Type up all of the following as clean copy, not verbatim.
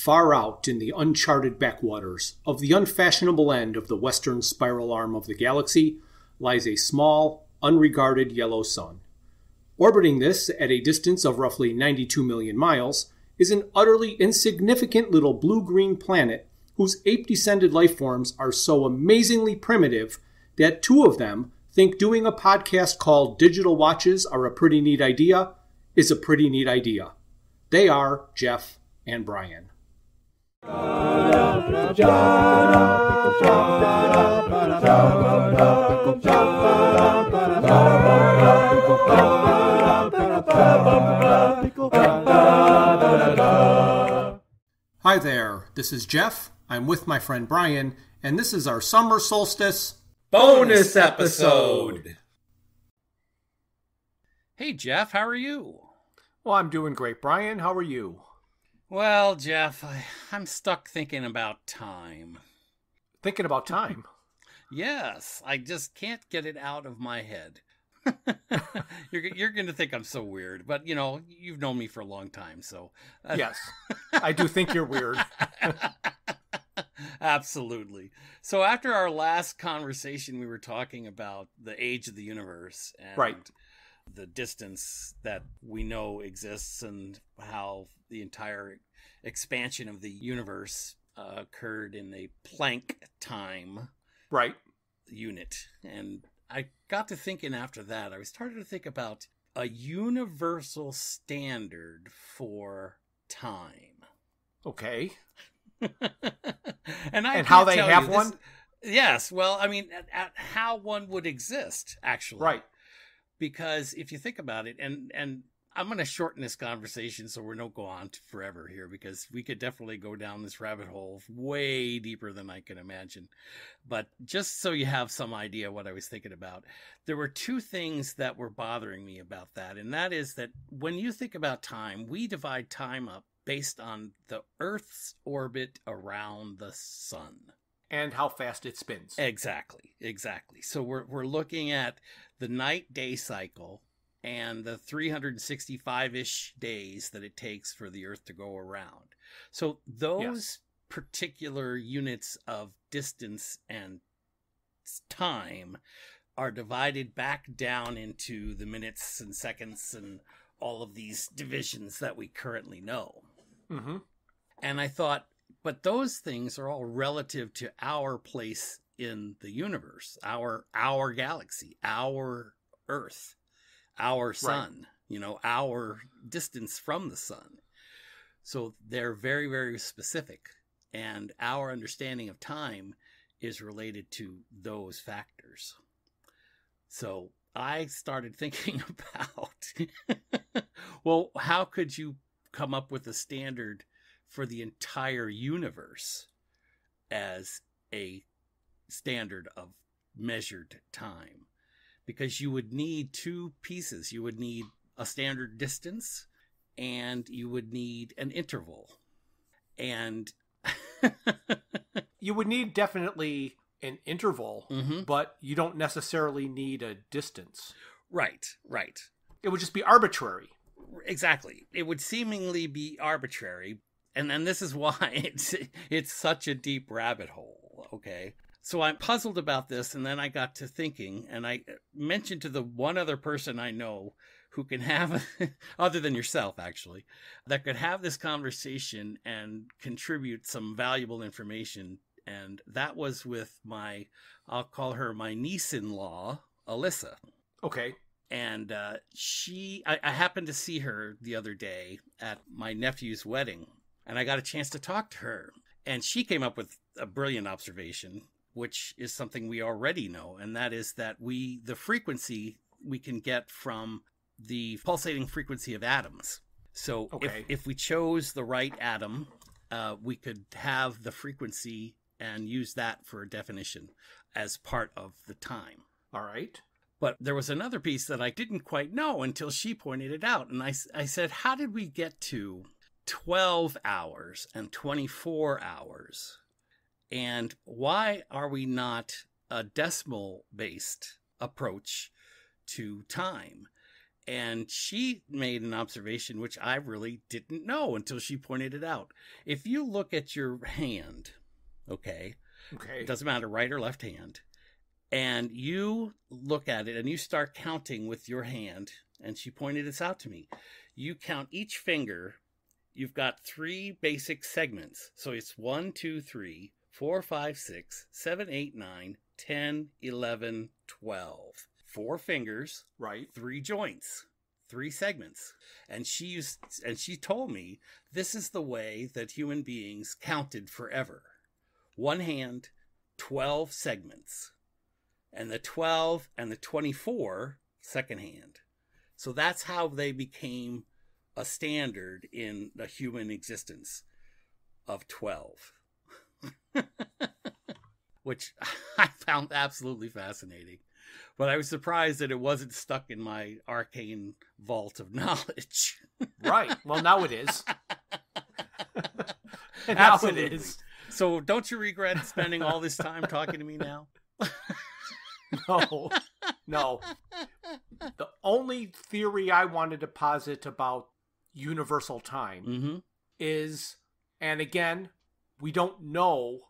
Far out in the uncharted backwaters of the unfashionable end of the western spiral arm of the galaxy lies a small, unregarded yellow sun. Orbiting this at a distance of roughly 92 million miles is an utterly insignificant little blue-green planet whose ape-descended life forms are so amazingly primitive that two of them think doing a podcast called Digital Watches Are a Pretty Neat Idea is a pretty neat idea. They are Jeff and Brian. Hi there, this is Jeff. I'm with my friend Brian, and this is our summer solstice bonus episode. Hey Jeff, how are you? Well, I'm doing great. Brian, how are you? Well, Jeff, I'm stuck thinking about time. Thinking about time? Yes, I just can't get it out of my head. You're going to think I'm so weird, but, you know, you've known me for a long time, so... Yes, I do think you're weird. Absolutely. So after our last conversation, we were talking about the age of the universe and right. The distance that we know exists and how the entire expansion of the universe occurred in a Planck time right unit. And I got to thinking after that, I started to think about a universal standard for time. Okay. and how they have one? Yes. Well, I mean, at how one would exist, actually. Right. Because if you think about it, and I'm going to shorten this conversation so we don't go on forever here, because we could definitely go down this rabbit hole way deeper than I can imagine. But just so you have some idea what I was thinking about, there were two things that were bothering me about that. And that is that when you think about time, we divide time up based on the Earth's orbit around the sun. And how fast it spins. Exactly. So we're looking at the night-day cycle and the 365-ish days that it takes for the Earth to go around. So those particular units of distance and time are divided back down into the minutes and seconds and all of these divisions that we currently know. Mm-hmm. And I thought, but those things are all relative to our place in the universe, our galaxy, our Earth, our sun, right. Our distance from the sun. So they're very, very specific. And our understanding of time is related to those factors. So I started thinking about, well, how could you come up with a standard for the entire universe as a standard of measured time? Because you would need two pieces. You would need a standard distance and you would need an interval. And you would need definitely an interval, mm-hmm. but you don't necessarily need a distance. Right. It would just be arbitrary. Exactly. It would seemingly be arbitrary. And then this is why it's such a deep rabbit hole, okay? So I'm puzzled about this, and then I got to thinking, and I mentioned to the one other person I know who can have, other than yourself, actually, that could have this conversation and contribute some valuable information, and that was with I'll call her my niece-in-law, Alyssa. Okay. And I happened to see her the other day at my nephew's wedding, and I got a chance to talk to her. And she came up with a brilliant observation, which is something we already know, and that is that the frequency we can get from the pulsating frequency of atoms. So if we chose the right atom, we could have the frequency and use that for a definition as part of the time. All right. But there was another piece that I didn't quite know until she pointed it out. And I said, how did we get to 12 hours and 24 hours? And why are we not a decimal-based approach to time? And she made an observation which I really didn't know until she pointed it out. If you look at your hand, okay, it doesn't matter right or left hand, and you look at it and you start counting with your hand, and she pointed this out to me. You count each finger, you've got 3 basic segments. So it's 1, 2, 3, 4, 5, 6, 7, 8, 9, 10, 11, 12. 4 fingers, right? 3 joints, 3 segments. And she told me this is the way that human beings counted forever. 1 hand, 12 segments. And the 12 and the 24, second hand. So that's how they became a standard in the human existence of 12. Which I found absolutely fascinating. But I was surprised that it wasn't stuck in my arcane vault of knowledge. Right. Well, now it is. Now it is. So don't you regret spending all this time talking to me now? No. The only theory I wanted to posit about universal time is, and again, we don't know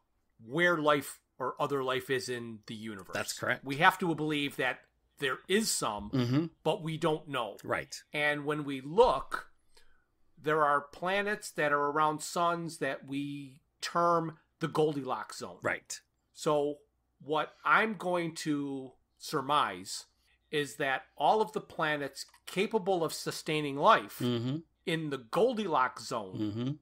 where life or other life is in the universe. That's correct. We have to believe that there is some, but we don't know. Right. And when we look, there are planets that are around suns that we term the Goldilocks zone. Right. So what I'm going to surmise is that all of the planets capable of sustaining life in the Goldilocks zone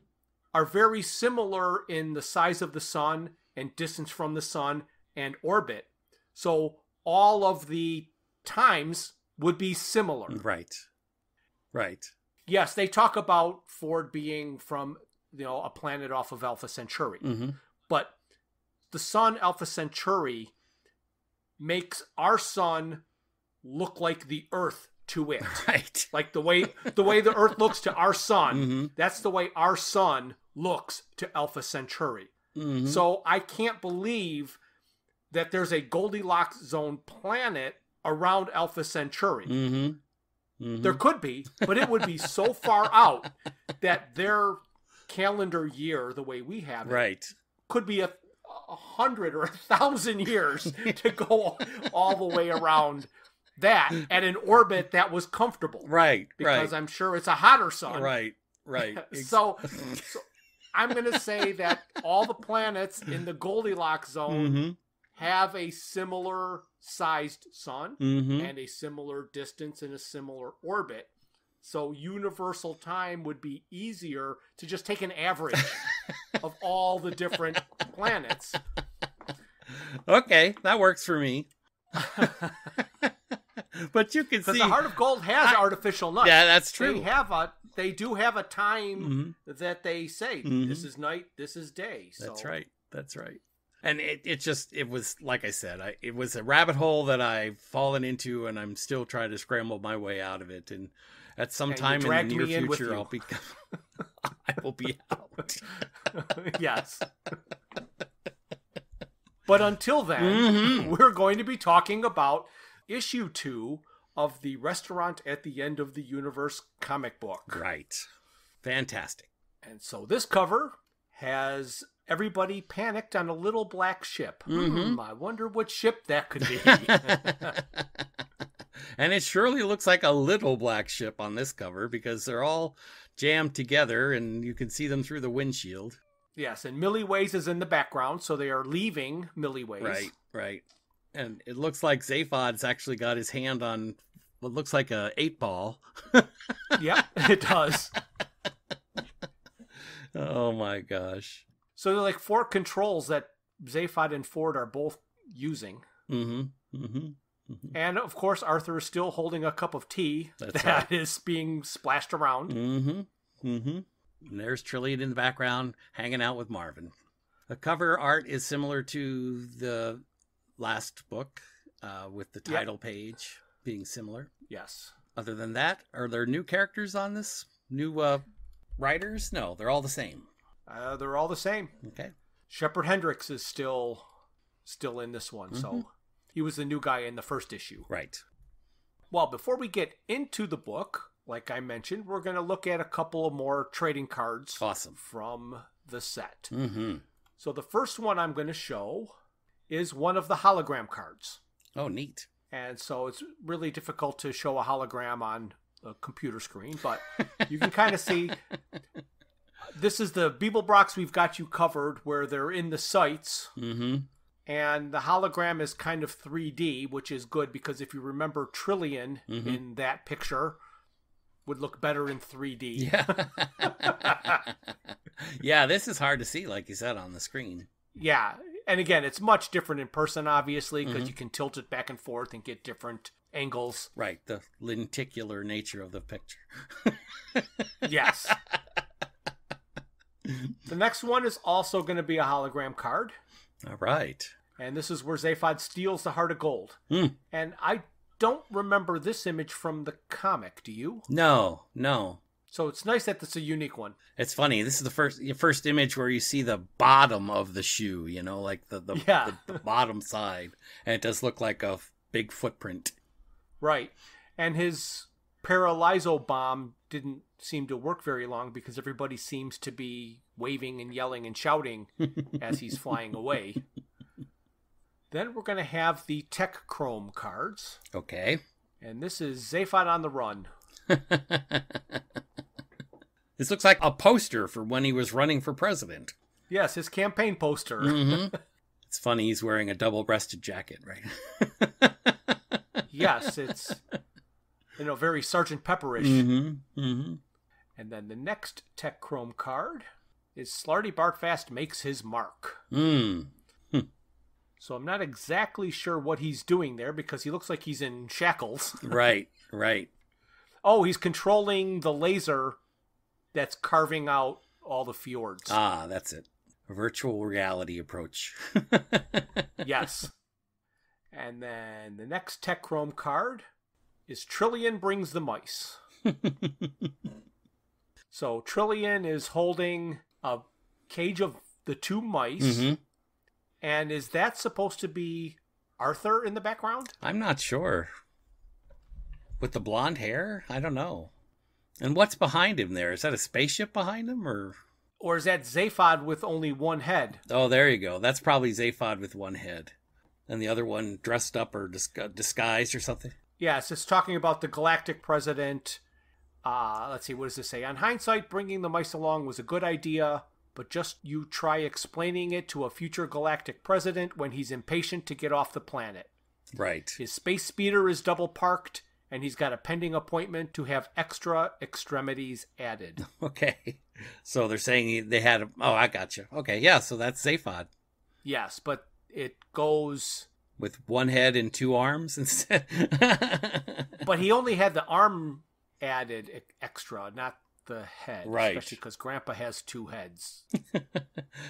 are very similar in the size of the sun and distance from the sun and orbit. So all of the times would be similar. Right. Right. Yes, they talk about Ford being from, a planet off of Alpha Centauri. But the sun Alpha Centauri makes our sun look like the Earth to it. Right. Like the way the Earth looks to our sun, that's the way our sun looks to Alpha Centauri. So I can't believe that there's a Goldilocks zone planet around Alpha Centauri. There could be, but it would be so far out that their calendar year, the way we have it, right, could be 100 or 1,000 years to go all the way around that at an orbit that was comfortable. Right. Because I'm sure it's a hotter sun. Right. So I'm going to say that all the planets in the Goldilocks zone have a similar sized sun and a similar distance and a similar orbit. So universal time would be easier to just take an average of all the different planets. Okay, that works for me. But you can see, because the Heart of Gold has artificial night. Yeah, that's true. They do have a time that they say this is night, this is day. So. That's right. And it was, like I said, it was a rabbit hole that I've fallen into, and I'm still trying to scramble my way out of it. And at some time in the near future, I will be out. Yes. But until then, we're going to be talking about issue 2 of the Restaurant at the End of the Universe comic book. Right. Fantastic. And so this cover has everybody panicked on a little black ship. I wonder what ship that could be. And it surely looks like a little black ship on this cover, because they're all jammed together and you can see them through the windshield. Yes, and Millie Ways is in the background, so they are leaving Millie Ways. Right. And it looks like Zaphod's actually got his hand on what looks like a 8-ball. Yep, it does. Oh my gosh. So there are like 4 controls that Zaphod and Ford are both using. And of course, Arthur is still holding a cup of tea that is being splashed around. And there's Trillian in the background hanging out with Marvin. The cover art is similar to the last book, with the title page being similar. Yes. Other than that, are there new characters on this? New writers? No, they're all the same. They're all the same. Okay. Shepard Hendricks is still in this one, so he was the new guy in the first issue. Right. Well, before we get into the book, like I mentioned, we're going to look at a couple of more trading cards. Awesome. From the set. Mm-hmm. So the first one I'm going to show is one of the hologram cards. Oh, neat. And so it's really difficult to show a hologram on a computer screen, but you can kind of see. This is the Beeblebrox We've Got You Covered, where they're in the sights. Mm-hmm. And the hologram is kind of 3D, which is good because if you remember Trillion in that picture, would look better in 3D. Yeah. Yeah, this is hard to see, like you said, on the screen. Yeah. And again, it's much different in person, obviously, because you can tilt it back and forth and get different angles. Right, the lenticular nature of the picture. Yes. The next one is also going to be a hologram card. All right. And this is where Zaphod steals the Heart of Gold. And I don't remember this image from the comic, do you? No. So it's nice that it's a unique one. It's funny. This is the first image where you see the bottom of the shoe, like the bottom side. And it does look like a big footprint. Right. And his Paralyzo bomb didn't seem to work very long because everybody seems to be waving and yelling and shouting as he's flying away. Then we're going to have the Tech Chrome cards. Okay. And this is Zaphod on the Run. This looks like a poster for when he was running for president. Yes, his campaign poster. Mm-hmm. It's funny, he's wearing a double-breasted jacket, right? Yes, it's, very Sergeant Pepperish. Mm-hmm. Mm-hmm. And then the next Tech Chrome card is Slarty Bartfast Makes His Mark. So I'm not exactly sure what he's doing there because he looks like he's in shackles. Right. Oh, he's controlling the laser that's carving out all the fjords. Ah, that's it. A virtual reality approach. Yes. And then the next Tech Chrome card is Trillion Brings the Mice. So Trillion is holding a cage of the two mice. Mm-hmm. And is that supposed to be Arthur in the background? I'm not sure. With the blonde hair? I don't know. And what's behind him there? Is that a spaceship behind him, or is that Zaphod with only one head? Oh, there you go. That's probably Zaphod with one head. And the other one dressed up or disguised or something? Yes, it's talking about the galactic president. Let's see, what does this say? On hindsight, bringing the mice along was a good idea, but just you try explaining it to a future galactic president when he's impatient to get off the planet. Right. His space speeder is double parked, and he's got a pending appointment to have extra extremities added. Okay. So they're saying they had... I gotcha. Okay, yeah, so that's Zaphod. Yes, but it goes... With one head and two arms instead? But he only had the arm added extra, not the head. Right. Especially because Grandpa has two heads.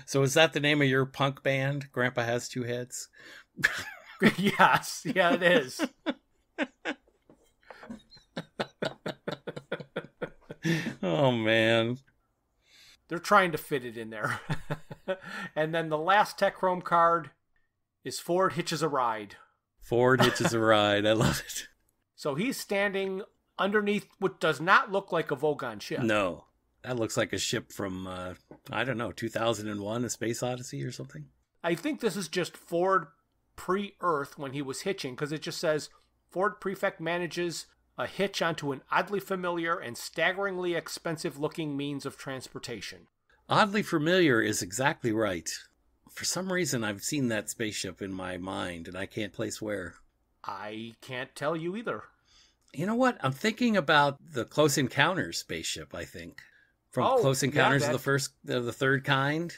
So is that the name of your punk band? Grandpa Has Two Heads? Yes. Yeah, it is. Oh, man. They're trying to fit it in there. And then the last Tech Chrome card is Ford Hitches a Ride. Ford Hitches a Ride. I love it. So he's standing underneath what does not look like a Vogon ship. No. That looks like a ship from, 2001, A Space Odyssey or something. I think this is just Ford pre-Earth when he was hitching, because it just says, Ford Prefect manages a hitch onto an oddly familiar and staggeringly expensive-looking means of transportation. Oddly familiar is exactly right. For some reason, I've seen that spaceship in my mind, and I can't place where. I can't tell you either. You know what? I'm thinking about the Close Encounters spaceship, I think. From Close Encounters of the Third Kind.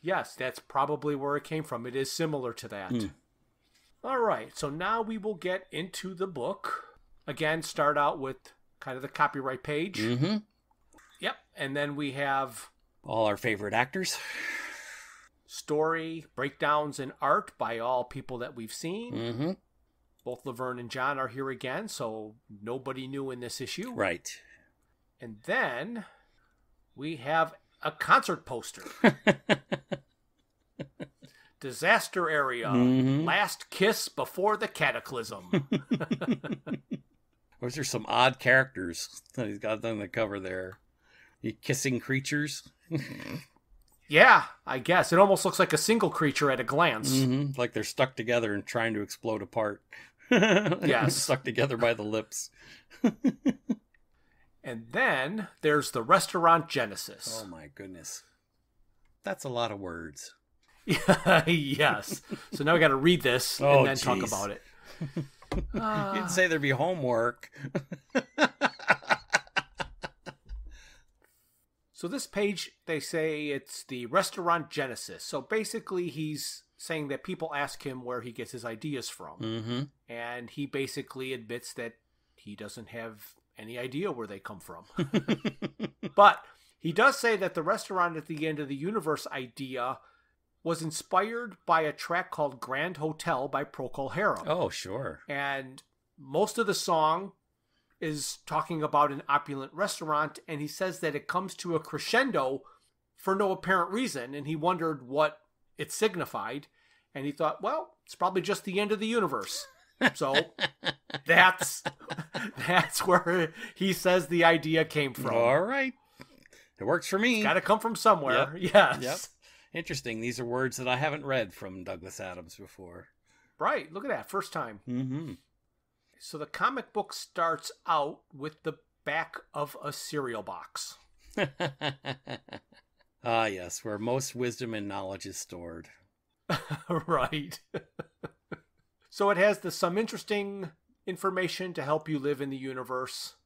Yes, that's probably where it came from. It is similar to that. All right, so now we will get into the book. Again, start out with kind of the copyright page. Mm-hmm. Yep, and then we have... all our favorite actors. Story, breakdowns, and art by all people that we've seen. Mm-hmm. Both Laverne and John are here again, so nobody new in this issue. Right. And then we have a concert poster. Disaster area. Mm-hmm. Last kiss before the cataclysm. Those are some odd characters that he's got on the cover there. You kissing creatures. Yeah, I guess. It almost looks like a single creature at a glance. Mm-hmm. Like they're stuck together and trying to explode apart. Yes. Stuck together by the lips. And then there's the Restaurant Genesis. Oh my goodness. That's a lot of words. Yes. So now we got to read this and then talk about it. You didn't say there'd be homework. So this page, they say it's the Restaurant Genesis. So basically he's saying that people ask him where he gets his ideas from. Mm-hmm. And he basically admits that he doesn't have any idea where they come from. But he does say that the restaurant at the end of the universe idea was inspired by a track called Grand Hotel by Procol Harum. Oh, sure. And most of the song is talking about an opulent restaurant, and he says that it comes to a crescendo for no apparent reason, and he wondered what it signified, and he thought, well, it's probably just the end of the universe. So that's where he says the idea came from. All right. It works for me. It's got to come from somewhere. Yep. Yes. Yep. Interesting. These are words that I haven't read from Douglas Adams before. Right. Look at that. First time. Mm-hmm. So the comic book starts out with the back of a cereal box. Ah, yes, where most wisdom and knowledge is stored. Right. So it has some interesting information to help you live in the universe.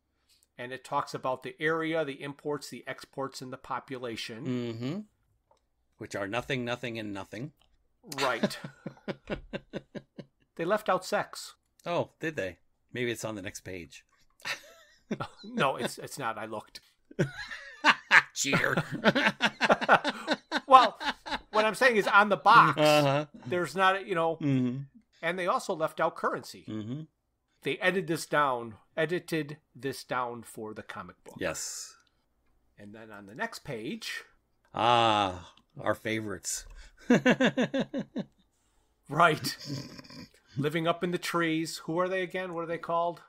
And it talks about the area, the imports, the exports, and the population. Mm-hmm. Which are nothing, nothing, and nothing. Right. They left out sex. Oh, did they? Maybe it's on the next page. No, it's not. I looked. Cheater. Well, what I'm saying is on the box, there's not, Mm-hmm. And they also left out currency. Mm-hmm. They edited this down for the comic book. Yes. And then on the next page. Ah, our favorites. Right. Living up in the trees. Who are they again? What are they called?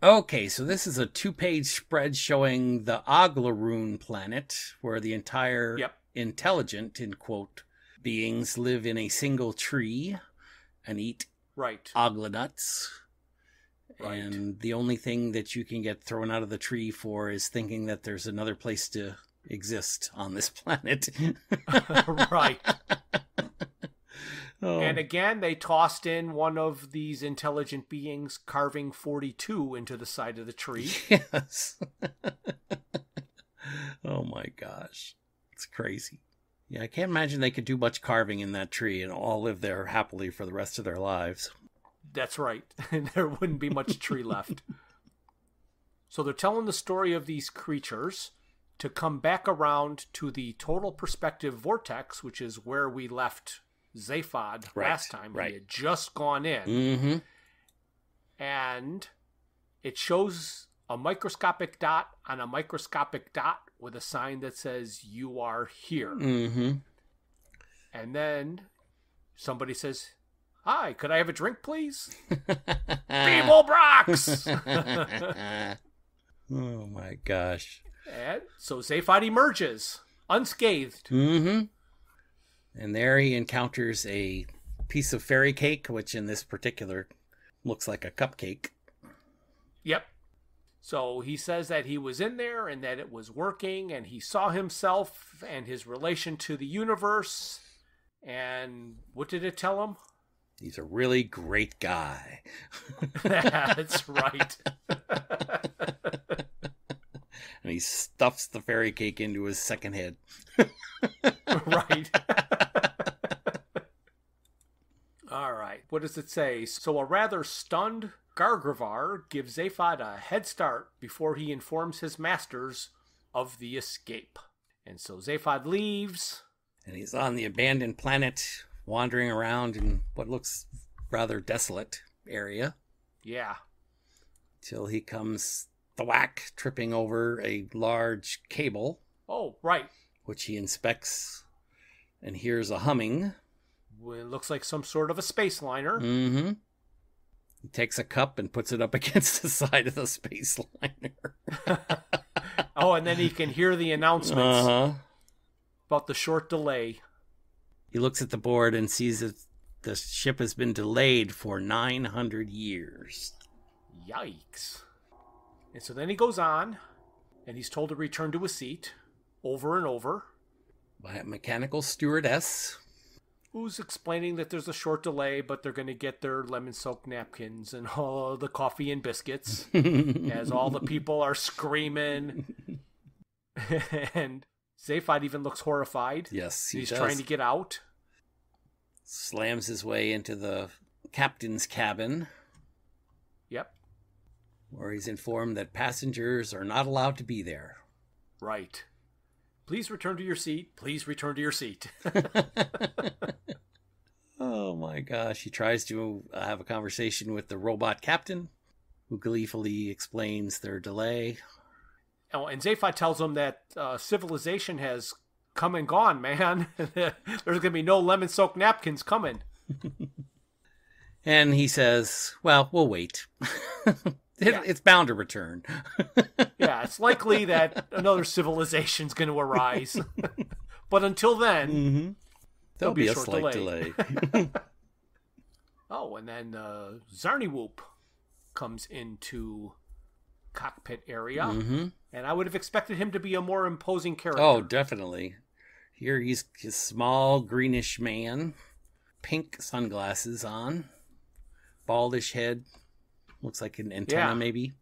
Okay, so this is a 2-page spread showing the Oglaroon planet, where the entire intelligent, in quote, beings live in a single tree and eat ogla nuts. Right. And the only thing that you can get thrown out of the tree for is thinking that there's another place to exist on this planet. Right. Oh. And again, they tossed in one of these intelligent beings carving 42 into the side of the tree. Yes. Oh my gosh. It's crazy. Yeah, I can't imagine they could do much carving in that tree and all live there happily for the rest of their lives. That's right. There wouldn't be much tree left. So they're telling the story of these creatures to come back around to the total perspective vortex, which is where we left Zaphod last time. He had just gone in. Mm-hmm. And it shows a microscopic dot on a microscopic dot with a sign that says, "You are here." Mm-hmm. And then somebody says, "Hi, could I have a drink, please?" Feeble Brox! Oh my gosh. And so Zaphod emerges, unscathed. Mm-hmm. And there he encounters a piece of fairy cake, which in this particular looks like a cupcake. Yep. So he says that he was in there and that it was working, and he saw himself and his relation to the universe. And what did it tell him? He's a really great guy. That's right. And he stuffs the fairy cake into his second head. Right. All right. What does it say? So a rather stunned Gargravar gives Zaphod a head start before he informs his masters of the escape. And so Zaphod leaves. And he's on the abandoned planet, wandering around in what looks rather desolate area. Yeah. Till he comes thwack, tripping over a large cable. Oh, right. Which he inspects and hears a humming. Well, it looks like some sort of a space liner. Mm-hmm. He takes a cup and puts it up against the side of the space liner. Oh, and then he can hear the announcements about the short delay. He looks at the board and sees that the ship has been delayed for 900 years. Yikes. And so then he goes on, and he's told to return to his seat over and over. By a mechanical stewardess. Who's explaining that there's a short delay, but they're going to get their lemon-soaked napkins and all the coffee and biscuits as all the people are screaming. And Zaphod even looks horrified. Yes, he's trying to get out. Slams his way into the captain's cabin. Yep. Where he's informed that passengers are not allowed to be there. Right. Please return to your seat. Please return to your seat. Oh my gosh. He tries to have a conversation with the robot captain, who gleefully explains their delay. Oh, and Zaphod tells him that civilization has come and gone, man. There's going to be no lemon-soaked napkins coming. And he says, well, we'll wait. It's bound to return. Yeah, it's likely that another civilization's going to arise. But until then, there'll be a slight delay. Oh, and then Zarniwoop comes into cockpit area. And I would have expected him to be a more imposing character. Oh, definitely. Here he's a small, greenish man. Pink sunglasses on. Baldish head. Looks like an antenna, maybe.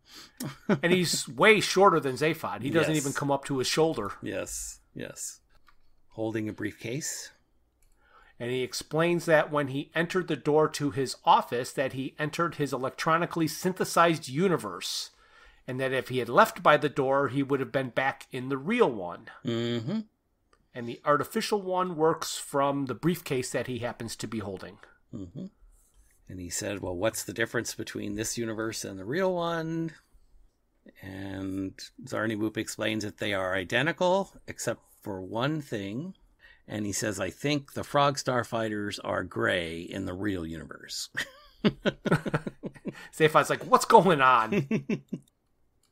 And he's way shorter than Zaphod. He doesn't even come up to his shoulder. Yes. Holding a briefcase. And he explains that when he entered the door to his office, that he entered his electronically synthesized universe. And that if he had left by the door, he would have been back in the real one. And the artificial one works from the briefcase that he happens to be holding. And he said, well, what's the difference between this universe and the real one? And Zarniwoop explains that they are identical, except for one thing. And he says, I think the frog starfighters are gray in the real universe. Zaphod's like, what's going on?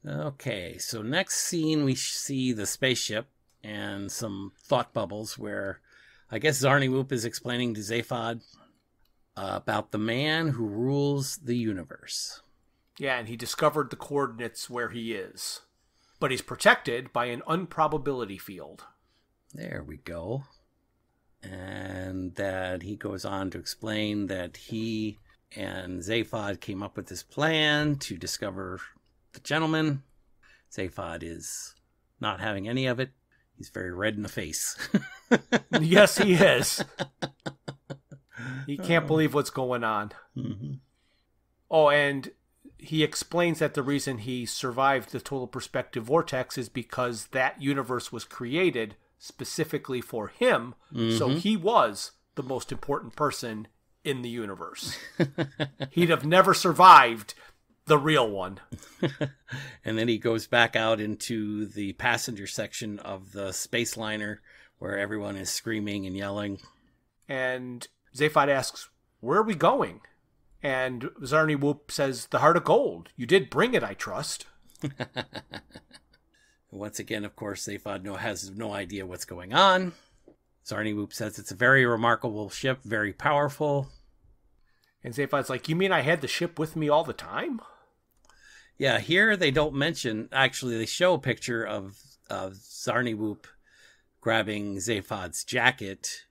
Okay, so next scene we see the spaceship and some thought bubbles where I guess Zarniwoop is explaining to Zaphod about the man who rules the universe. Yeah, and he discovered the coordinates where he is. But he's protected by an unprobability field. There we go. And that he goes on to explain that he and Zaphod came up with this plan to discover the gentleman. Zaphod is not having any of it. He's very red in the face. Yes, he is. He can't believe what's going on. Oh, and he explains that the reason he survived the total perspective vortex is because that universe was created specifically for him. So he was the most important person in the universe. He'd have never survived the real one. And then he goes back out into the passenger section of the space liner where everyone is screaming and yelling. And Zaphod asks, where are we going? And Zarniwoop says, the heart of gold. You did bring it, I trust. Once again, of course, Zaphod has no idea what's going on. Zarniwoop says it's a very remarkable ship, very powerful. And Zaphod's like, you mean I had the ship with me all the time? Yeah, here they don't mention, actually they show a picture of Zarniwoop grabbing Zaphod's jacket,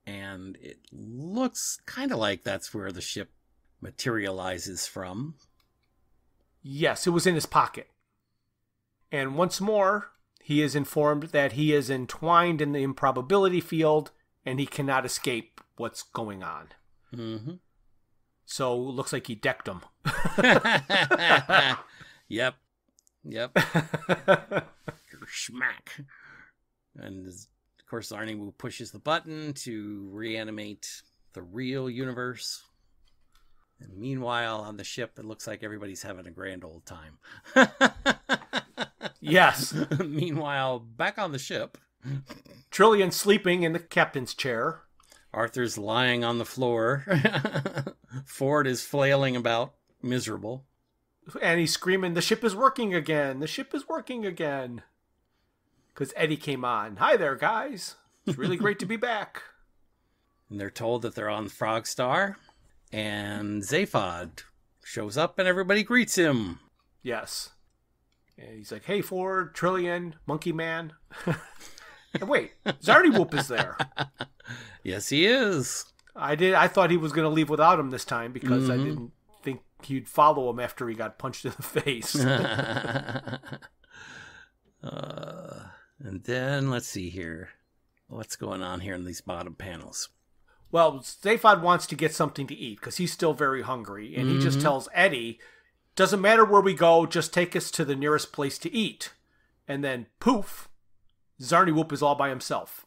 and it looks kind of like that's where the ship materializes from. Yes, it was in his pocket. And once more, he is informed that he is entwined in the improbability field, and he cannot escape what's going on. So, it looks like he decked him. Yep. Schmack. And, of course, Zarniwoop pushes the button to reanimate the real universe. And meanwhile, on the ship, it looks like everybody's having a grand old time. Yes. Meanwhile, back on the ship, Trillian sleeping in the captain's chair. Arthur's lying on the floor. Ford is flailing about. miserable. And he's screaming, "The ship is working again! The ship is working again!" Because Eddie came on. "Hi there, guys. It's really great to be back." And they're told that they're on the Frog Star. And Zaphod shows up and everybody greets him. Yes. And he's like, "Hey, Ford, Trillian, Monkey Man." And wait, Zarnywhoop is there. Yes, he is. I thought he was going to leave without him this time because I didn't think he'd follow him after he got punched in the face. And then, let's see here. What's going on here in these bottom panels? Well, Zaphod wants to get something to eat because he's still very hungry. And he just tells Eddie, "Doesn't matter where we go, just take us to the nearest place to eat." And then, poof, Zarnywhoop is all by himself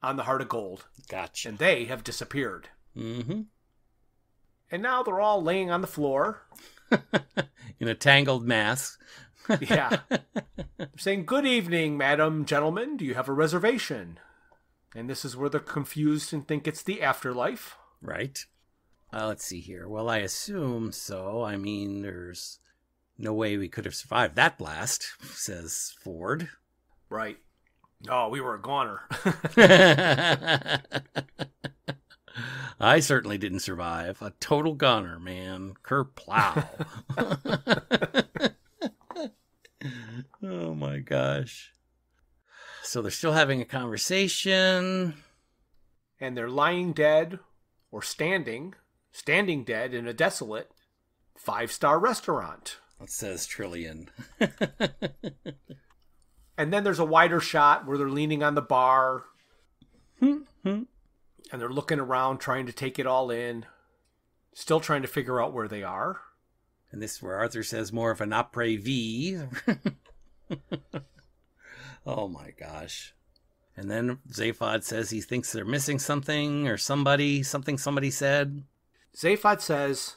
on the Heart of Gold. Gotcha. And they have disappeared. Mm-hmm. And now they're all laying on the floor. In a tangled mass. Yeah. They're saying, "Good evening, madam, gentlemen. Do you have a reservation?" And this is where they're confused and think it's the afterlife. Right. Let's see here. Well, I assume so. I mean, there's no way we could have survived that blast, says Ford. Right. Oh, we were a goner. I certainly didn't survive. A total goner, man. Kerplow. Oh my gosh. So they're still having a conversation. And they're lying dead or standing dead in a desolate 5-star restaurant. It says Trillian. And then there's a wider shot where they're leaning on the bar. And they're looking around, trying to take it all in. Still trying to figure out where they are. And this is where Arthur says more of an après-vis. Oh my gosh. And then Zaphod says he thinks they're missing something or somebody said. Zaphod says,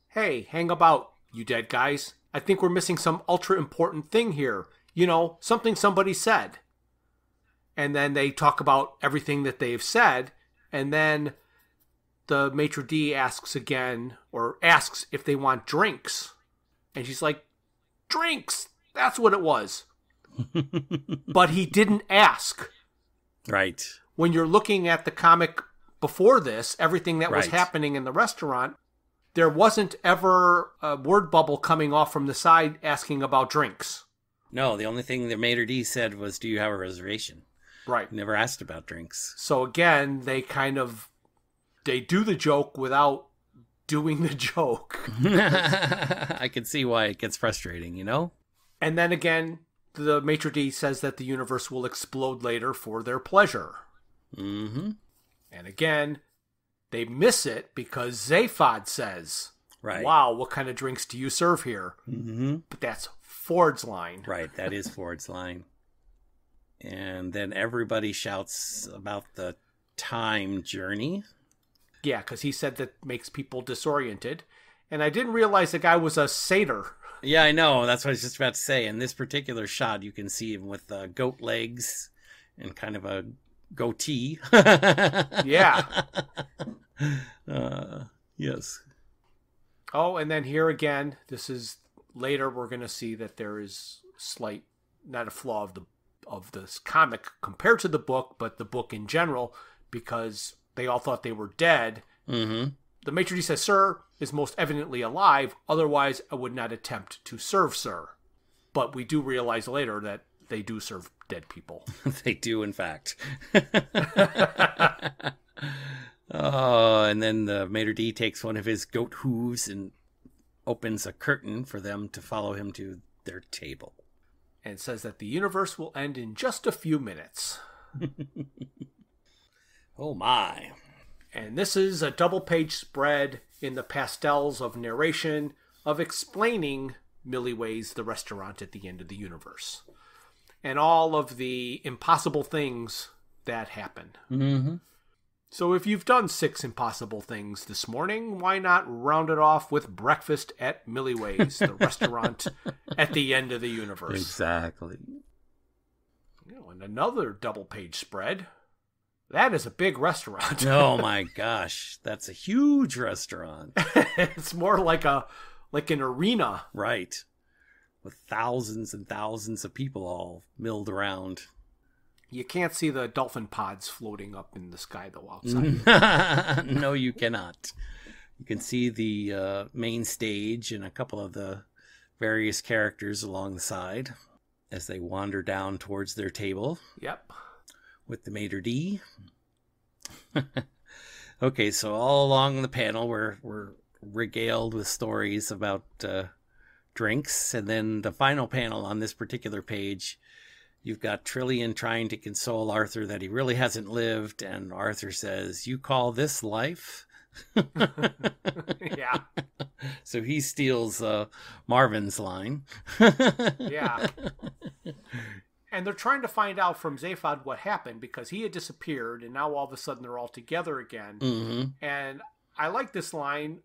"Hey, hang about, you dead guys. I think we're missing some ultra important thing here. You know, something somebody said." And then they talk about everything that they've said. And then the maitre d' asks again, or asks if they want drinks. And she's like, "Drinks! That's what it was." But he didn't ask. Right. When you're looking at the comic before this, everything that was happening in the restaurant, there wasn't ever a word bubble coming off from the side asking about drinks. No, the only thing the maitre d' said was, "Do you have a reservation?" Right. Never asked about drinks. So again, they do the joke without doing the joke. I can see why it gets frustrating, you know? And then again, the maitre d' says that the universe will explode later for their pleasure. Mm-hmm. And again, they miss it because Zaphod says, "Right. Wow, what kind of drinks do you serve here?" Mm-hmm. But that's Ford's line. Right, that is Ford's line. And then everybody shouts about the time journey. Yeah, because he said that makes people disoriented. And I didn't realize the guy was a satyr. Yeah, I know. That's what I was just about to say. In this particular shot, you can see him with goat legs and kind of a goatee. Yeah. Yes. Oh, and then here again, this is later we're going to see that there is slight, not a flaw of this comic compared to the book, but the book in general, because they all thought they were dead. Mm-hmm. The maitre d' says, "Sir is most evidently alive, otherwise I would not attempt to serve, sir." But we do realize later that they do serve dead people. They do, in fact. Oh, and then the maitre d' takes one of his goat hooves and opens a curtain for them to follow him to their table. And says that the universe will end in just a few minutes. Oh my. And this is a double-page spread in the pastels of narration of explaining Millie Ways, the restaurant at the end of the universe. And all of the impossible things that happen. Mm-hmm. So if you've done 6 impossible things this morning, why not round it off with breakfast at Millie Ways, the restaurant at the end of the universe? Exactly. And another double-page spread. That is a big restaurant. Oh my gosh, that's a huge restaurant. It's more like a like an arena. Right. With thousands and thousands of people all milled around. You can't see the dolphin pods floating up in the sky, though, outside. No, you cannot. You can see the main stage and a couple of the various characters along the side as they wander down towards their table. Yep. With the maitre d'. Okay, so all along the panel, we're regaled with stories about drinks. And then the final panel on this particular page, you've got Trillian trying to console Arthur that he really hasn't lived. And Arthur says, "You call this life?" Yeah. So he steals Marvin's line. Yeah. And they're trying to find out from Zaphod what happened, because he had disappeared and now all of a sudden they're all together again. Mm-hmm. And I like this line.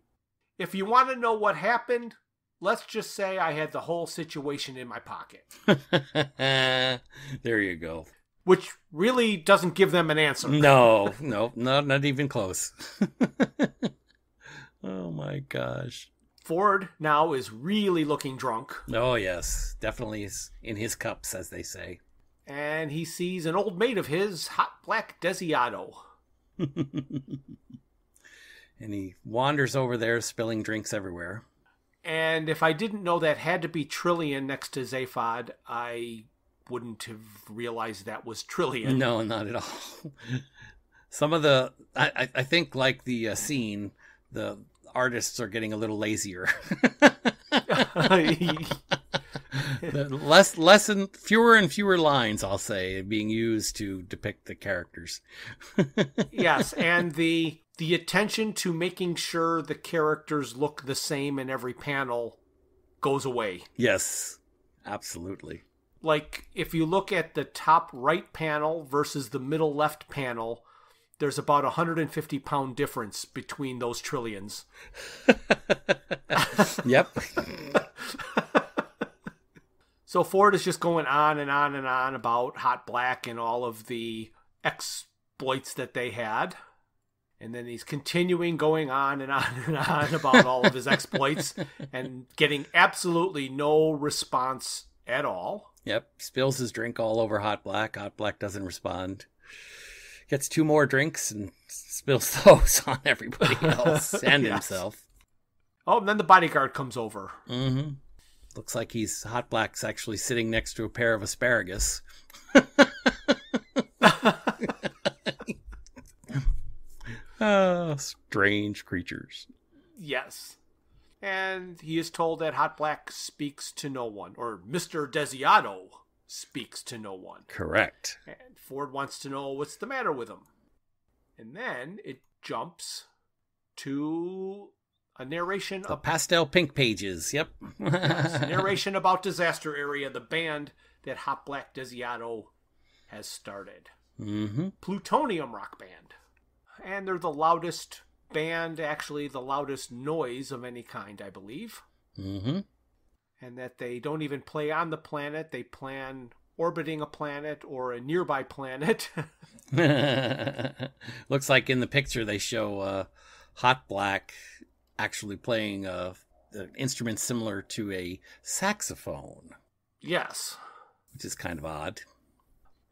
If you want to know what happened, let's just say I had the whole situation in my pocket. There you go. Which really doesn't give them an answer. No, not even close. Oh my gosh. Ford now is really looking drunk. Oh yes, definitely is in his cups, as they say. And he sees an old mate of his, Hot Black Desiato. And he wanders over there, spilling drinks everywhere. And if I didn't know that had to be Trillian next to Zaphod, I wouldn't have realized that was Trillian. No, not at all. Some of the, I think, like the scene, the artists are getting a little lazier. Fewer and fewer lines, I'll say, being used to depict the characters. Yes, and the attention to making sure the characters look the same in every panel goes away. Yes, absolutely. Like, if you look at the top right panel versus the middle left panel, there's about 150-pound difference between those Trillians. Yep. So Ford is just going on and on and on about Hot Black and all of the exploits that they had. And then he's continuing going on and on and on about all of his exploits and getting absolutely no response at all. Yep. Spills his drink all over Hot Black. Hot Black doesn't respond. Gets 2 more drinks and spills those on everybody else and Yes. himself. Oh, and then the bodyguard comes over. Mm-hmm. Looks like Hot Black's actually sitting next to a pair of asparagus. Oh, strange creatures. Yes. And he is told that Hot Black speaks to no one, or Mr. Desiato speaks to no one. Correct. And Ford wants to know what's the matter with him. And then it jumps to a narration The of pastel pink pages. Yep. narration about Disaster Area, the band that Hot Black Desiato has started. Mm-hmm. Plutonium rock band. And they're the loudest band, actually the loudest noise of any kind, I believe. Mm-hmm. And that they don't even play on the planet. They plan orbiting a planet or a nearby planet. Looks like in the picture they show Hot Black actually playing an instrument similar to a saxophone. Yes. Which is kind of odd.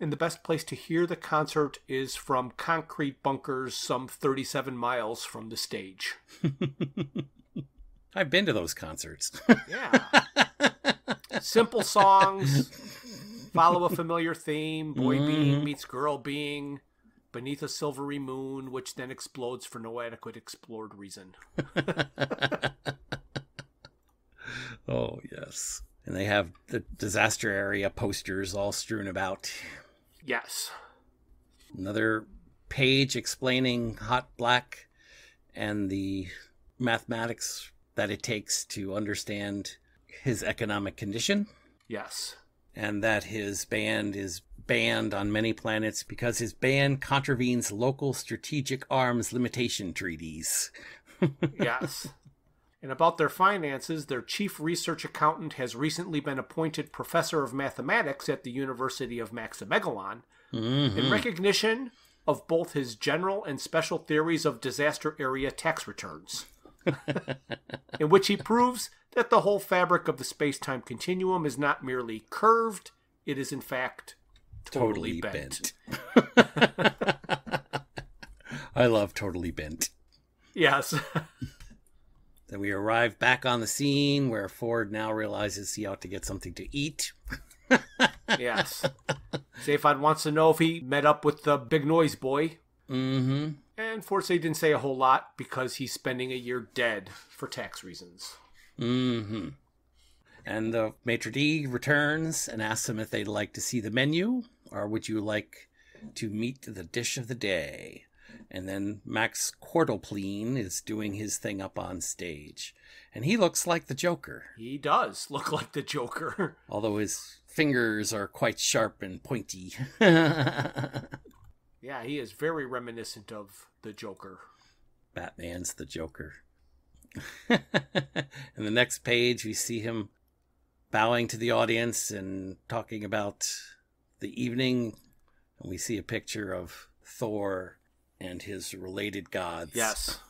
And the best place to hear the concert is from concrete bunkers some 37 miles from the stage. I've been to those concerts. Yeah. Simple songs, follow a familiar theme, boy being meets girl being, beneath a silvery moon, which then explodes for no adequate explored reason. Oh, yes. And they have the disaster area posters all strewn about. Yes. Another page explaining Hot Black and the mathematics that it takes to understand his economic condition. Yes. And that his band is banned on many planets because his band contravenes local strategic arms limitation treaties. Yes. And about their finances, their chief research accountant has recently been appointed professor of mathematics at the University of Maximegalon in recognition of both his general and special theories of disaster area tax returns, in which he proves that the whole fabric of the space-time continuum is not merely curved, it is in fact totally bent. I love totally bent. Yes. Then we arrive back on the scene where Ford now realizes he ought to get something to eat. Yes. Zaphod wants to know if he met up with the big noise boy. Mm-hmm. And Ford said he didn't say a whole lot because he's spending a year dead for tax reasons. Mm-hmm. And the maitre d' returns and asks him if they'd like to see the menu, or would you like to meet the dish of the day? And then Max Quartlepleen is doing his thing up on stage. And he looks like the Joker. He does look like the Joker. Although his fingers are quite sharp and pointy. Yeah, he is very reminiscent of the Joker. Batman's the Joker. In the next page, we see him bowing to the audience and talking about the evening. And we see a picture of Thor and his related gods. Yes.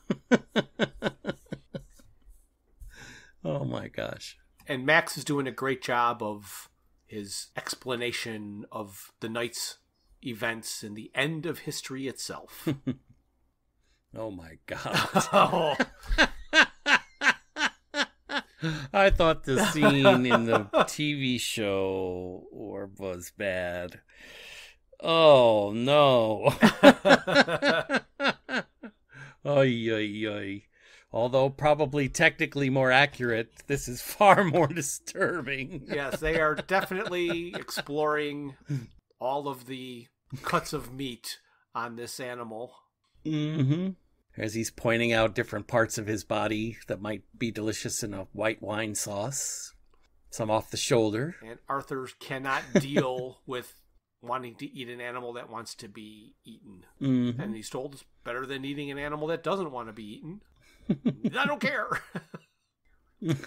Oh my gosh. And Max is doing a great job of his explanation of the night's events and the end of history itself. Oh my god. Oh. I thought the scene in the TV show was bad. Oh no. Oy, oy, oy. Although probably technically more accurate, this is far more disturbing. Yes, they are definitely exploring all of the cuts of meat on this animal. Mm-hmm. As he's pointing out different parts of his body that might be delicious in a white wine sauce. Some off the shoulder. And Arthur cannot deal with wanting to eat an animal that wants to be eaten. Mm-hmm. And he's told it's better than eating an animal that doesn't want to be eaten. I don't care.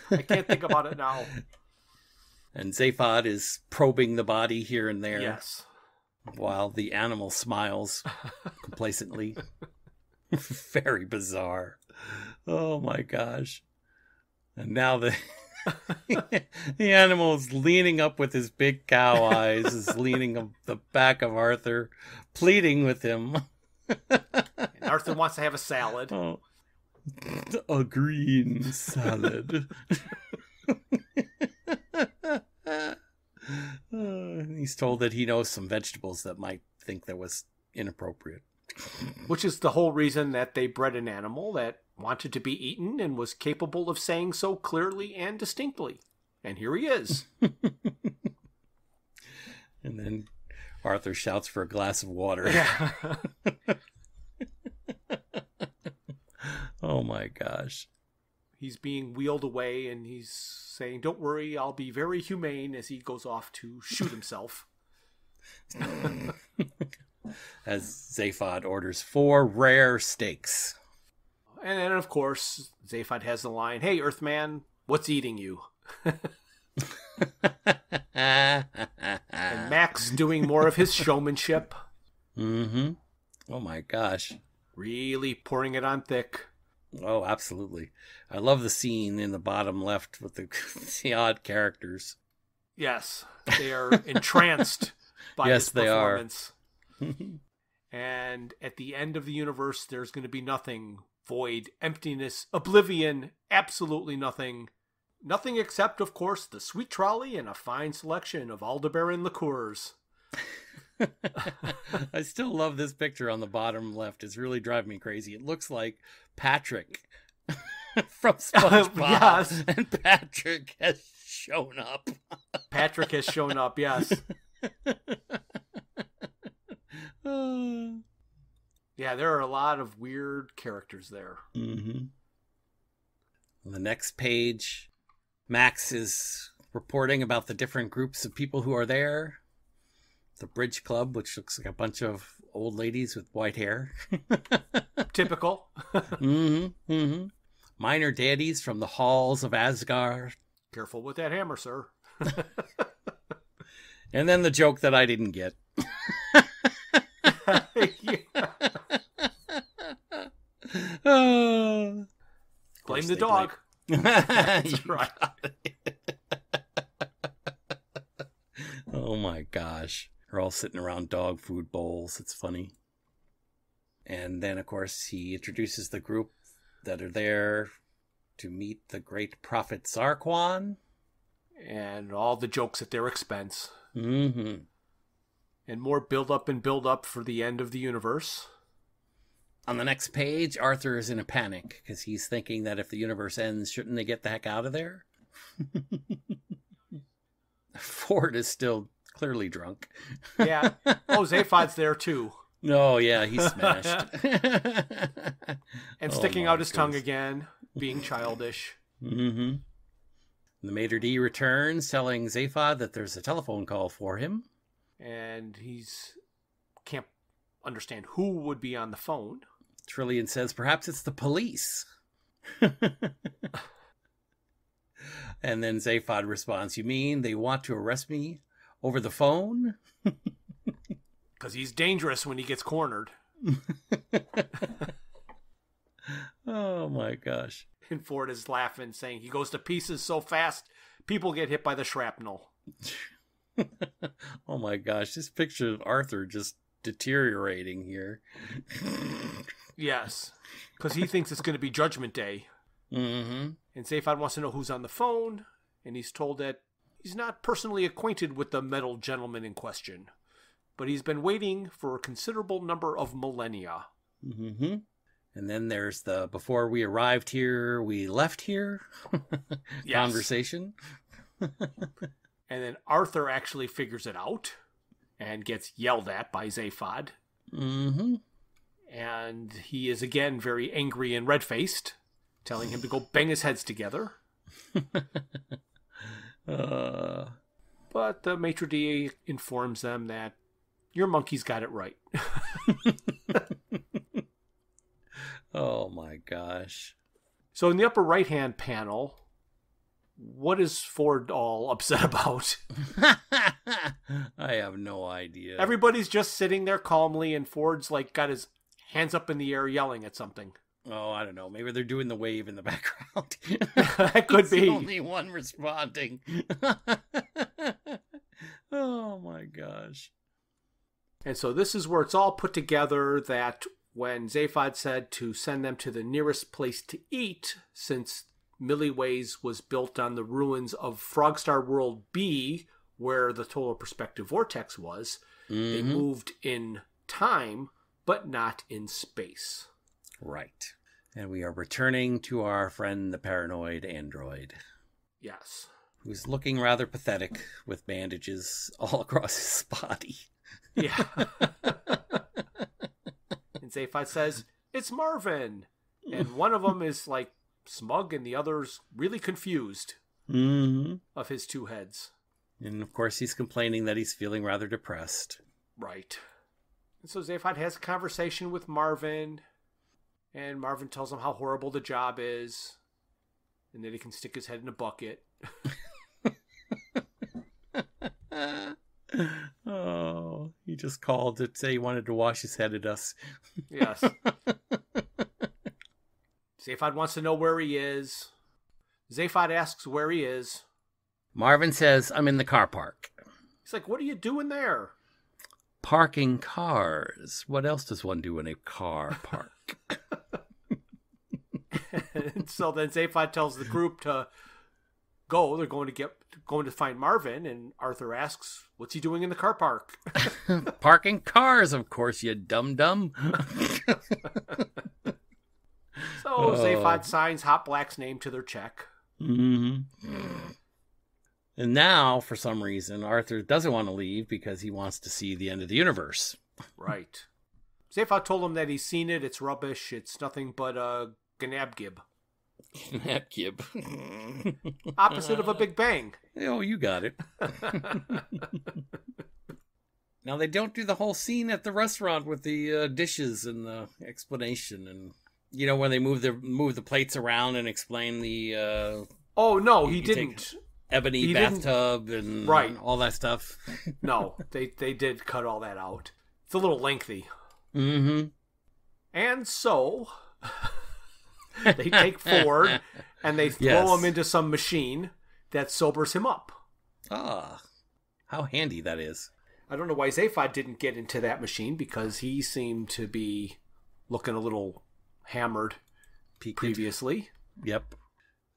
I can't think about it now. And Zaphod is probing the body here and there. Yes. While the animal smiles complacently. Very bizarre. Oh my gosh. And now the animal is leaning up with his big cow eyes, is leaning up the back of Arthur, pleading with him. And Arthur wants to have a salad. Oh. A green salad. He's told that he knows some vegetables that might think that was inappropriate. Which is the whole reason that they bred an animal that wanted to be eaten and was capable of saying so clearly and distinctly. And here he is. And then Arthur shouts for a glass of water. Yeah. Oh my gosh. He's being wheeled away and he's saying, "Don't worry, I'll be very humane," as he goes off to shoot himself. As Zaphod orders 4 rare steaks. And then, of course, Zaphod has the line, "Hey, Earthman, what's eating you?" And Max doing more of his showmanship. Mm-hmm. Oh my gosh. Really pouring it on thick. Oh, absolutely. I love the scene in the bottom left with the odd characters. Yes, they are entranced by his performance. And at the end of the universe, there's going to be nothing. Void, emptiness, oblivion, absolutely nothing. Nothing except, of course, the sweet trolley and a fine selection of Aldebaran liqueurs. I still love this picture on the bottom left. It's really driving me crazy. It looks like Patrick from SpongeBob. Yes. And Patrick has shown up. Patrick has shown up, yes. Yeah, there are a lot of weird characters there. Mm-hmm. On the next page, Max is reporting about the different groups of people who are there. The Bridge Club, which looks like a bunch of old ladies with white hair. Typical. Mm-hmm, mm-hmm. Minor deities from the halls of Asgard. Careful with that hammer, sir. And then the joke that I didn't get. Blame the dog. That's right. gosh. They're all sitting around dog food bowls. It's funny. And then, of course, he introduces the group that are there to meet the great prophet Zarquan. And all the jokes at their expense. Mm-hmm. And more build-up and build-up for the end of the universe. On the next page, Arthur is in a panic because he's thinking that if the universe ends, shouldn't they get the heck out of there? Ford is still clearly drunk. Yeah. Oh, Zaphod's there too. Oh, yeah, he's smashed. And sticking out his tongue again, being childish. Mm-hmm. The maitre d' returns, telling Zaphod that there's a telephone call for him. And can't understand who would be on the phone. Trillian says, perhaps it's the police. And then Zaphod responds, you mean they want to arrest me over the phone? Because he's dangerous when he gets cornered. Oh my gosh. And Ford is laughing, saying he goes to pieces so fast, people get hit by the shrapnel. Oh my gosh, this picture of Arthur just deteriorating here. Yes, because he thinks it's going to be Judgment Day. Mm-hmm. And Zaphod wants to know who's on the phone, and he's told that he's not personally acquainted with the metal gentleman in question, but he's been waiting for a considerable number of millennia. Mm-hmm. And then there's the before we arrived here, we left here conversation. And then Arthur actually figures it out and gets yelled at by Zaphod. Mm-hmm. And he is again very angry and red-faced, telling him to go bang his heads together. But the maitre d' informs them that your monkey's got it right. Oh my gosh. So in the upper right-hand panel, what is Ford all upset about? I have no idea. Everybody's just sitting there calmly, and Ford's like got his hands up in the air yelling at something. Oh, I don't know. Maybe they're doing the wave in the background. That could be. The only one responding. Oh my gosh. And so this is where it's all put together that when Zaphod said to send them to the nearest place to eat, since Milliways was built on the ruins of Frogstar World B, where the Total Perspective Vortex was, they moved in time, but not in space. Right. And we are returning to our friend, the paranoid android. Yes. Who's looking rather pathetic with bandages all across his body. Yeah. And Zaphod says, it's Marvin. And one of them is like smug and the other's really confused of his two heads. And of course he's complaining that he's feeling rather depressed. Right. And so Zaphod has a conversation with Marvin, and Marvin tells him how horrible the job is and that he can stick his head in a bucket. Oh, he just called to say he wanted to wash his head at us. Yes. Zaphod wants to know where he is. Zaphod asks where he is. Marvin says, I'm in the car park. He's like, what are you doing there? Parking cars. What else does one do in a car park? And so then Zaphod tells the group to go. They're going to find Marvin, and Arthur asks, what's he doing in the car park? Parking cars, of course, you dum-dum. So Zaphod signs Hot Black's name to their check. Mm-hmm. And now, for some reason, Arthur doesn't want to leave because he wants to see the end of the universe. Right. Zaphod told him that he's seen it. It's rubbish. It's nothing but a Gnabgib. Gnabgib. Opposite of a Big Bang. Oh, you got it. Now, they don't do the whole scene at the restaurant with the dishes and the explanation. And, you know, when they move the plates around and explain the... oh, no, he didn't. Ebony bathtub and all that stuff. No, they did cut all that out. It's a little lengthy. Mm-hmm. And so they take Ford and they throw him into some machine that sobers him up. Ah, how handy that is. I don't know why Zaphod didn't get into that machine, because he seemed to be looking a little hammered previously. Yep.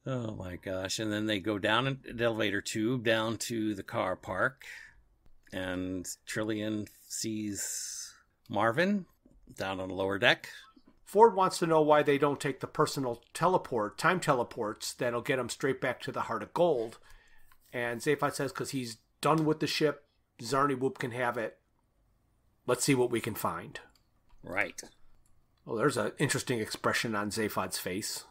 Oh my gosh. And then they go down an elevator tube down to the car park. And Trillian sees Marvin down on the lower deck. Ford wants to know why they don't take the personal time teleports that'll get him straight back to the Heart of Gold. And Zaphod says because he's done with the ship, Zarniwoop can have it. Let's see what we can find. Right. Well, there's an interesting expression on Zaphod's face.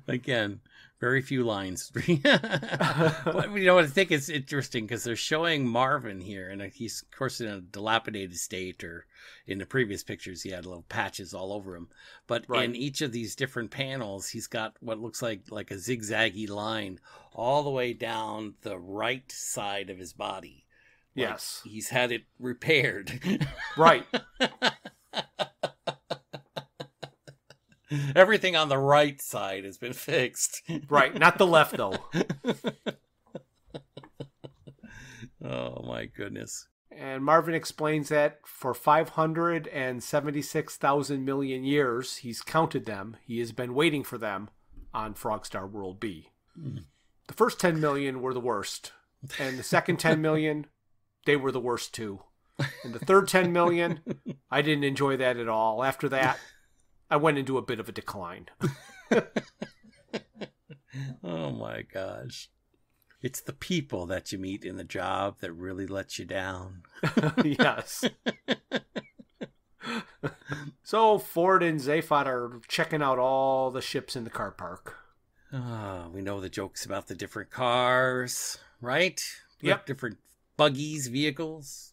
Again, very few lines. You know, I think it's interesting because they're showing Marvin here, and he's, of course, in a dilapidated state, or in the previous pictures, he had little patches all over him. But in each of these different panels, he's got what looks like a zigzaggy line all the way down the right side of his body. Yes. Like he's had it repaired. Right. Everything on the right side has been fixed. Right, not the left, though. Oh, my goodness. And Marvin explains that for 576,000 million years, he's counted them. He has been waiting for them on Frogstar World B. The first 10 million were the worst. And the second 10 million, they were the worst too. And the third 10 million, I didn't enjoy that at all. After that, I went into a bit of a decline. Oh my gosh. It's the people that you meet in the job that really let you down. Yes. So Ford and Zaphod are checking out all the ships in the car park. We know the jokes about the different cars, right? Yep. Different buggies, vehicles.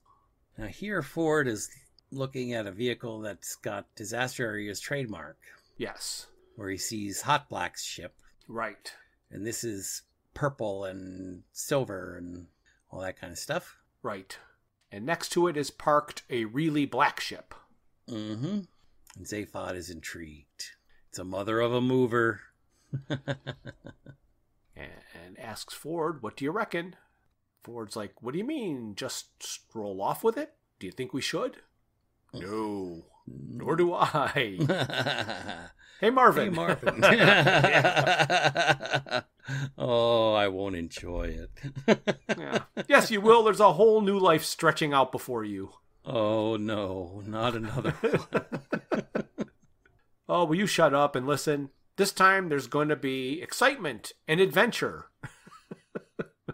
Now here Ford is looking at a vehicle that's got Disaster Area's trademark. Yes. Where he sees Hot Black's ship. Right. And this is purple and silver and all that kind of stuff. Right. And next to it is parked a really black ship. Mm-hmm. And Zaphod is intrigued. It's a mother of a mover. And asks Ford, what do you reckon? Ford's like, what do you mean? Just stroll off with it? Do you think we should? No, nor do I. Hey, Marvin. Hey, Marvin. Oh, I won't enjoy it. Yeah. Yes, you will. There's a whole new life stretching out before you. Oh, no, not another one. Oh, will you shut up and listen? This time there's going to be excitement and adventure.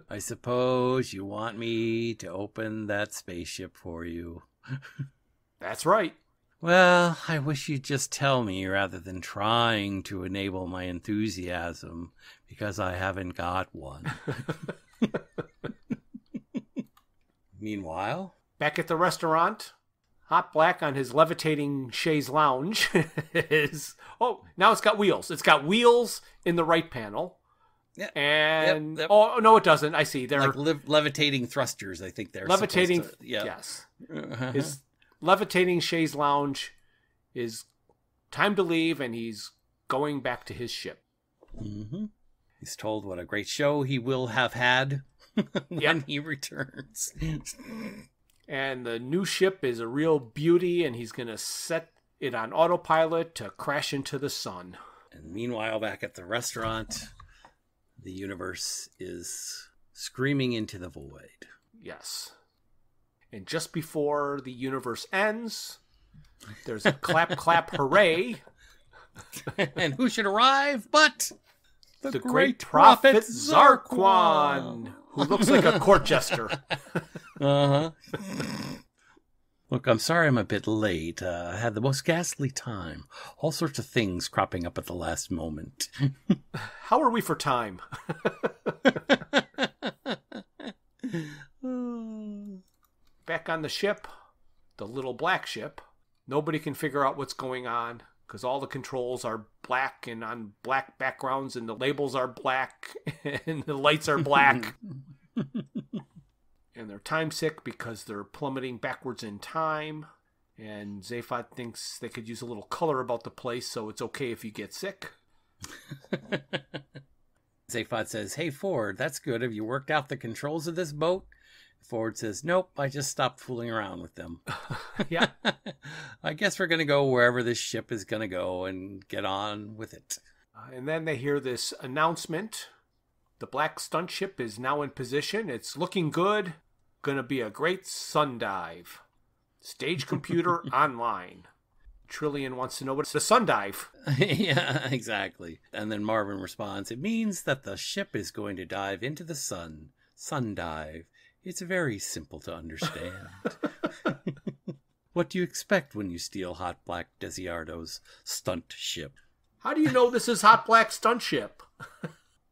I suppose you want me to open that spaceship for you. That's right. Well, I wish you'd just tell me rather than trying to enable my enthusiasm, because I haven't got one. Meanwhile, back at the restaurant, Hot Black on his levitating chaise lounge is... Oh, now it's got wheels. It's got wheels in the right panel. Yeah. And... Yep. Oh, no, it doesn't. I see. They're like levitating thrusters, I think they're levitating. supposed to... Yeah. Yes. His levitating chaise lounge is time to leave, and he's going back to his ship. Mm-hmm. He's told what a great show he will have had when he returns. And the new ship is a real beauty, and he's going to set it on autopilot to crash into the sun. And meanwhile, back at the restaurant, the universe is screaming into the void. Yes. And just before the universe ends, there's a clap, clap, hooray. And who should arrive but the great prophet Zarquan, who looks like a court jester. Uh-huh. Look, I'm sorry I'm a bit late. I had the most ghastly time. All sorts of things cropping up at the last moment. How are we for time? Back on the ship, the little black ship, nobody can figure out what's going on because all the controls are black and on black backgrounds, and the labels are black and the lights are black. And they're time sick because they're plummeting backwards in time. And Zaphod thinks they could use a little color about the place, so it's okay if you get sick. Zaphod says, "Hey, Ford, that's good. Have you worked out the controls of this boat? Ford says, nope, I just stopped fooling around with them. Yeah. I guess we're going to go wherever this ship is going to go and get on with it. And then they hear this announcement. The black stunt ship is now in position. It's looking good. Gonna be a great sun dive. Stage computer online. Trillian wants to know what's the sun dive. Yeah, exactly. And then Marvin responds, it means that the ship is going to dive into the sun. Sun dive. It's very simple to understand. What do you expect when you steal Hot Black Desiardo's stunt ship? How do you know this is Hot Black stunt ship?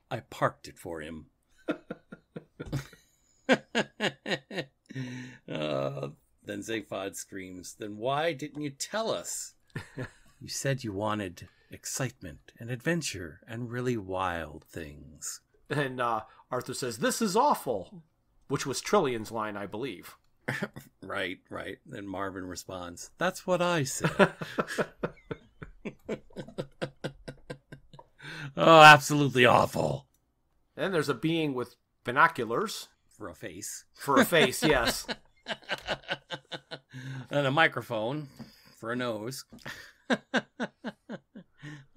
I parked it for him. Then Zaphod screams, then why didn't you tell us? You said you wanted excitement and adventure and really wild things. And Arthur says, this is awful. Which was Trillian's line, I believe. Right. Then Marvin responds, that's what I said. Oh, absolutely awful. Then there's a being with binoculars. For a face. For a face, yes. And a microphone for a nose.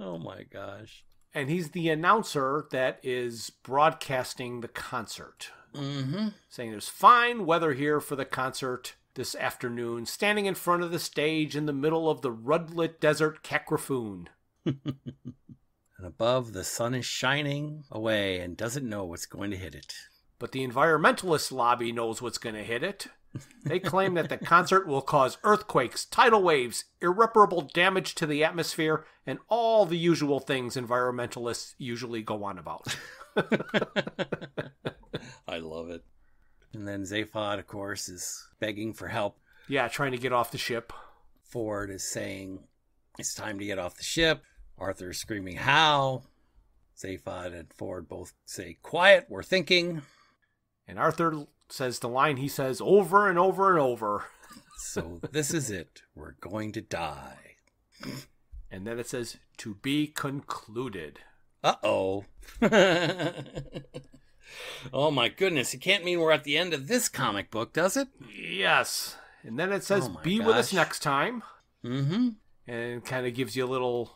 Oh my gosh. And he's the announcer that is broadcasting the concert. Mm-hmm. Saying there's fine weather here for the concert this afternoon, standing in front of the stage in the middle of the rudlit desert Kakrafoon. And above, the sun is shining away and doesn't know what's going to hit it. But the environmentalist lobby knows what's going to hit it. They claim that the concert will cause earthquakes, tidal waves, irreparable damage to the atmosphere, and all the usual things environmentalists usually go on about. I love it. And then Zaphod, of course, is begging for help. Yeah, trying to get off the ship. Ford is saying, it's time to get off the ship. Arthur is screaming, how? Zaphod and Ford both say, quiet, we're thinking. And Arthur says the line he says over and over and over. So this is it. We're going to die. And then it says, to be concluded. Uh-oh. Oh my goodness. It can't mean we're at the end of this comic book, does it? Yes. And then it says, be gosh. with us next time. Mm-hmm. And kind of gives you a little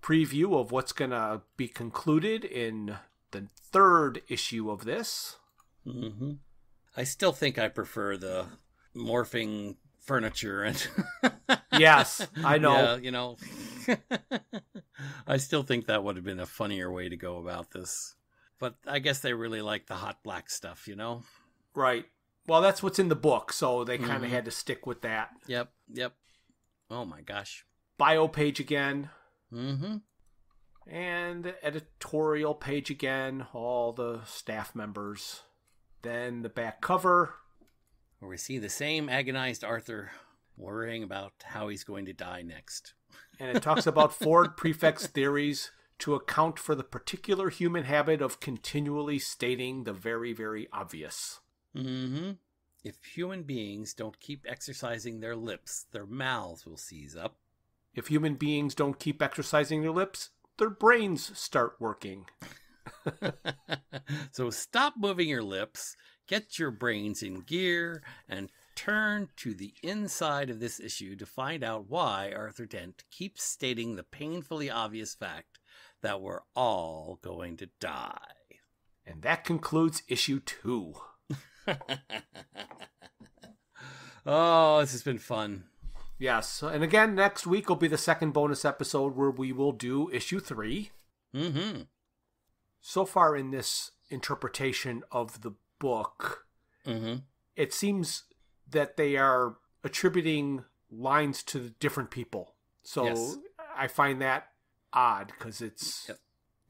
preview of what's going to be concluded in the third issue of this. Mm-hmm. I still think I prefer the morphing furniture and yes, I know. Yeah, you know. I still think that would have been a funnier way to go about this. But I guess they really like the hot black stuff, you know? Right. Well, that's what's in the book, so they kind of had to stick with that. Yep. Oh my gosh. Bio page again. Mm-hmm. And editorial page again, all the staff members. Then the back cover. Where we see the same agonized Arthur worrying about how he's going to die next. And it talks about Ford Prefect's theories to account for the particular human habit of continually stating the very, very obvious. Mm-hmm. If human beings don't keep exercising their lips, their mouths will seize up. If human beings don't keep exercising their lips, their brains start working. So stop moving your lips, get your brains in gear, and turn to the inside of this issue to find out why Arthur Dent keeps stating the painfully obvious fact that we're all going to die. And that concludes issue 2. Oh, this has been fun. Yes, and again, next week will be the second bonus episode where we will do issue 3. Mm-hmm. So far in this interpretation of the book, it seems that they are attributing lines to different people. So yes. I find that odd because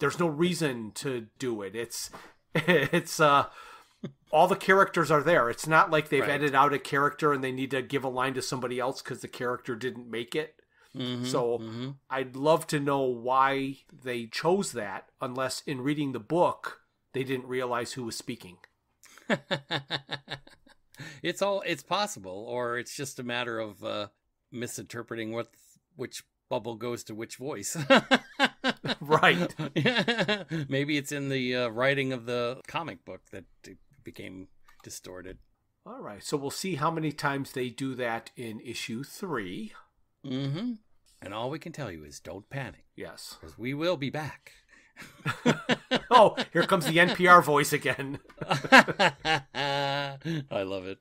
there's no reason to do it. It's all the characters are there. It's not like they've edited out a character and they need to give a line to somebody else because the character didn't make it. I'd love to know why they chose that, unless in reading the book they didn't realize who was speaking. It's possible, or it's just a matter of misinterpreting which bubble goes to which voice. Right. Maybe it's in the writing of the comic book that it became distorted. All right, so we'll see how many times they do that in issue 3. Mm-hmm. And all we can tell you is don't panic. Yes. Because we will be back. Oh, here comes the NPR voice again. I love it.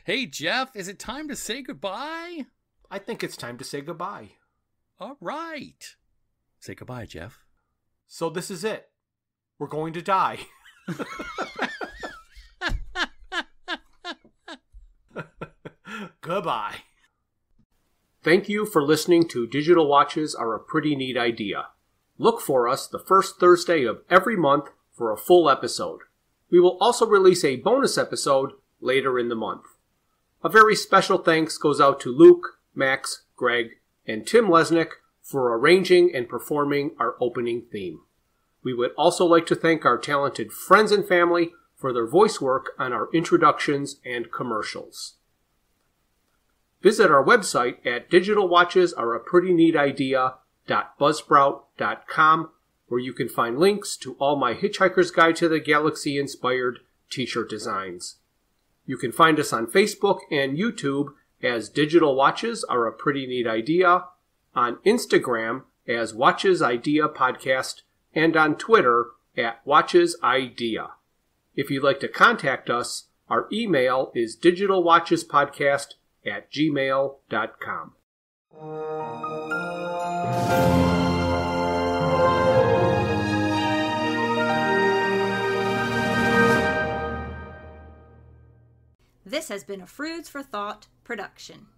Hey, Jeff, is it time to say goodbye? I think it's time to say goodbye. All right. Say goodbye, Jeff. So this is it. We're going to die. Goodbye. Thank you for listening to Digital Watches Are a Pretty Neat Idea. Look for us the first Thursday of every month for a full episode. We will also release a bonus episode later in the month. A very special thanks goes out to Luke, Max, Greg, and Tim Lesnick for arranging and performing our opening theme. We would also like to thank our talented friends and family for their voice work on our introductions and commercials. Visit our website at digitalwatchesareaprettyneatidea.buzzsprout.com, where you can find links to all my Hitchhiker's Guide to the Galaxy inspired t-shirt designs. You can find us on Facebook and YouTube as Digital Watches Are a Pretty Neat Idea, on Instagram as Watches Idea Podcast, and on Twitter at Watches Idea. If you'd like to contact us, our email is digitalwatchespodcast@gmail.com. This has been a Froods for Thought production.